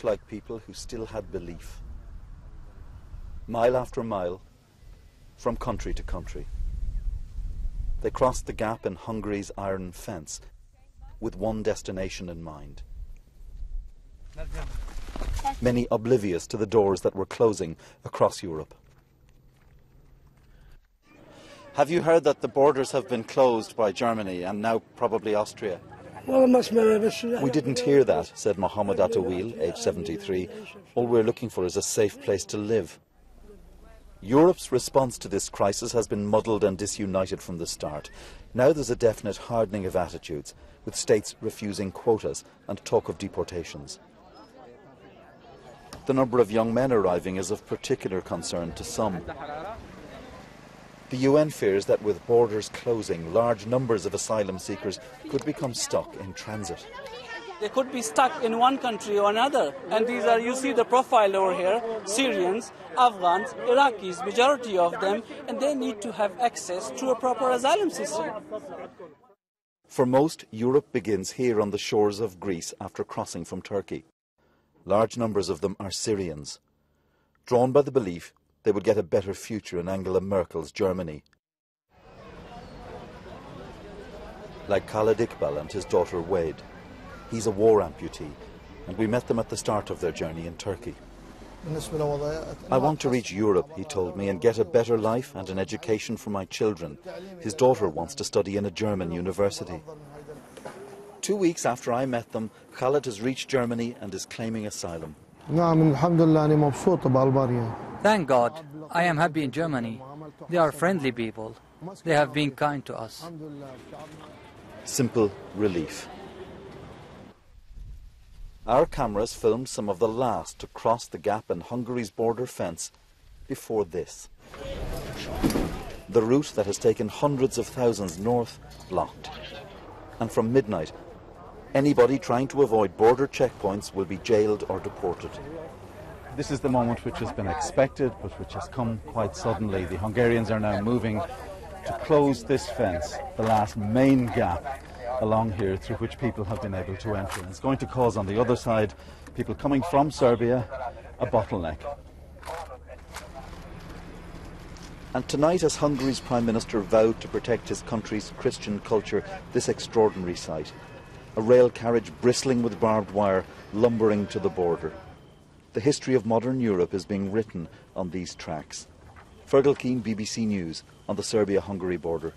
like people who still had belief. Mile after mile, from country to country. They crossed the gap in Hungary's iron fence with one destination in mind. Many oblivious to the doors that were closing across Europe. Have you heard that the borders have been closed by Germany and now probably Austria? We didn't hear that, said Mohammed Atawil, age 73. All we're looking for is a safe place to live. Europe's response to this crisis has been muddled and disunited from the start. Now there's a definite hardening of attitudes, with states refusing quotas and talk of deportations. The number of young men arriving is of particular concern to some. The UN fears that with borders closing, large numbers of asylum seekers could become stuck in transit. They could be stuck in one country or another. And these are, you see the profile over here, Syrians, Afghans, Iraqis, majority of them, and they need to have access to a proper asylum system. For most, Europe begins here on the shores of Greece after crossing from Turkey. Large numbers of them are Syrians, drawn by the belief they would get a better future in Angela Merkel's Germany. Like Khaled Iqbal and his daughter Wade. He's a war amputee, and we met them at the start of their journey in Turkey. I want to reach Europe, he told me, and get a better life and an education for my children. His daughter wants to study in a German university. 2 weeks after I met them, Khaled has reached Germany and is claiming asylum. Thank God, I am happy in Germany. They are friendly people. They have been kind to us. Simple relief. Our cameras filmed some of the last to cross the gap in Hungary's border fence before this. The route that has taken hundreds of thousands north blocked. And from midnight, anybody trying to avoid border checkpoints will be jailed or deported. This is the moment which has been expected, but which has come quite suddenly. The Hungarians are now moving to close this fence, the last main gap along here through which people have been able to enter. And it's going to cause on the other side, people coming from Serbia, a bottleneck. And tonight, as Hungary's Prime Minister vowed to protect his country's Christian culture, this extraordinary sight. A rail carriage bristling with barbed wire lumbering to the border. The history of modern Europe is being written on these tracks. Fergal Keane, BBC News, on the Serbia-Hungary border.